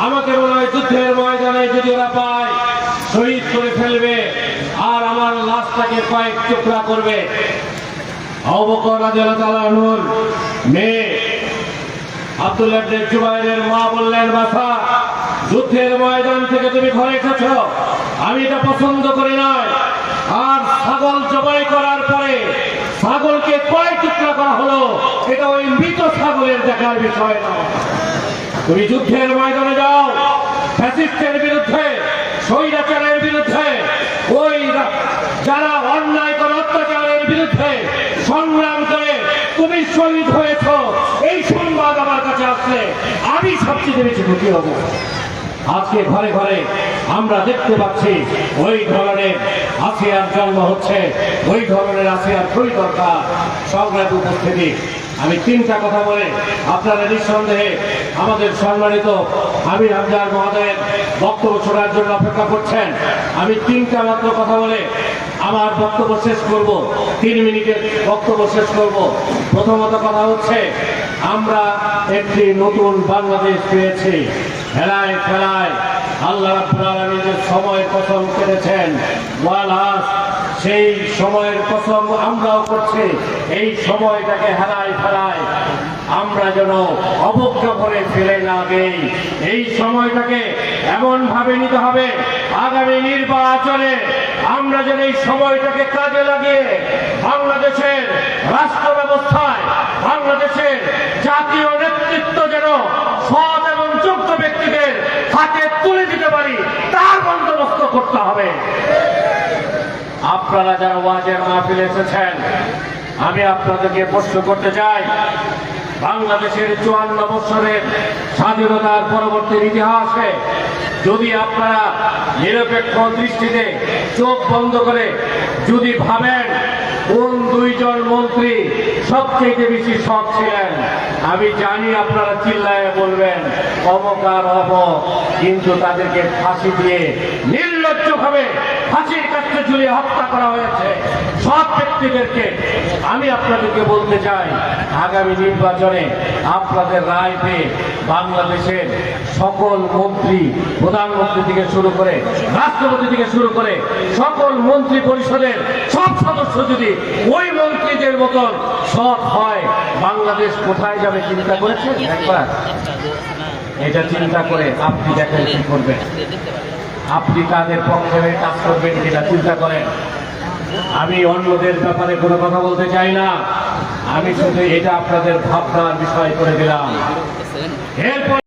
আমাকে মনে হয় যুদ্ধের ময়দানে যদি ওরা পায় শহীদ করে ফেলবে আর আমার লাশটাকে কয়েক টুকরা করবে। আবু বকর রাদিয়াল্লাহু আনহুর মেয়ে আব্দুল্লাহ ইবনে জুবাইরের মা বললেন, বাছা, যুদ্ধের ময়দান থেকে তুমি ঘরে এসেছ, আমি এটা পছন্দ করি না। আর ছাগল জবাই করার পরে ছাগলকে কয় টুকরা করা হলো, এটা ওই মৃত ছাগলের দেখার বিষয় না। তুমি যুদ্ধের ময়দানে যাও, ফ্যাসিস্টের বিরুদ্ধে, স্বৈরাচারের বিরুদ্ধে, ওই যারা অন্যায় করে অত্যাচারের বিরুদ্ধে সংগ্রাম করে তুমি শহীদ হয়েছ, এই সংবাদ আমার কাছে আসলে আমি সবচেয়ে বেশি খুশি হব। আজকে ঘরে ঘরে আমরা দেখতে পাচ্ছি ওই ধরনের আসিয়ার জন্ম হচ্ছে, ওই ধরনের আসিয়ার খুবই দরকার। সংগ্রামী উপস্থিতি, আমি তিনটা কথা বলে আপনারা নিঃসন্দেহে আমাদের সম্মানিত আমির হামজার মহোদয়ের বক্তব্য শোনার জন্য অপেক্ষা করছেন। আমি তিনটা মাত্র কথা বলে আমার বক্তব্য শেষ করব, 3 মিনিটের বক্তব্য শেষ করব। প্রথমত কথা হচ্ছে, আমরা একটি নতুন বাংলাদেশ পেয়েছি। খেলায় খেলায় আল্লাহ রাব্বুল আলামিন যে সময় কসম কেটেছেন, সেই সময়ের কসম আমরাও করছি। এই সময়টাকে হেলায় ফেলায় আমরা যেন অবজ্ঞা করে ফেলে না দেই। এই সময়টাকে এমন ভাবে নিতে হবে, আগামী নির্বাচনে আমরা যেন এই সময়টাকে কাজে লাগিয়ে বাংলাদেশের রাষ্ট্র ব্যবস্থায়, বাংলাদেশের জাতীয় নেতৃত্ব যেন সৎ এবং যোগ্য ব্যক্তিদের হাতে তুলে দিতে পারি, তার বন্দোবস্ত করতে হবে। আপনারা যারা ওয়াজের মাহফিলে এসেছেন, আমি আপনাদেরকে প্রশ্ন করতে চাই, বাংলাদেশের 54 বছরের স্বাধীনতার পরবর্তী ইতিহাসে যদি আপনারা নিরপেক্ষ দৃষ্টিতে চোখ বন্ধ করে যদি ভাবেন কোন 2 জন মন্ত্রী সবচেয়ে বেশি সৎ ছিলেন, আমি জানি আপনারা চিল্লায় বলবেন অবকার হব, কিন্তু তাদেরকে ফাঁসি দিয়ে নির্লজ্জভাবে ফাঁসির কাছে ঝুলিয়ে হত্যা করা হয়েছে সৎ ব্যক্তিদেরকে। আমি আপনাদেরকে বলতে চাই, আগামী নির্বাচনে আপনাদের রায় পেয়ে বাংলাদেশের সকল মন্ত্রী, প্রধানমন্ত্রী থেকে শুরু করে রাষ্ট্রপতি থেকে শুরু করে সকল মন্ত্রী পরিষদের সব সদস্য যদি ওই মন্ত্রীদের মতন সৎ হয়, বাংলাদেশ কোথায় যাবে চিন্তা করেছেন একবার? এটা চিন্তা করে আপনি দেখেন কি করবেন, আপনি কাদের পক্ষে কাজ করবেন কিনা চিন্তা করেন। আমি অন্যদের ব্যাপারে কোনো কথা বলতে চাই না, আমি শুধু এটা আপনাদের ভাবনার বিষয় করে দিলাম। এরপর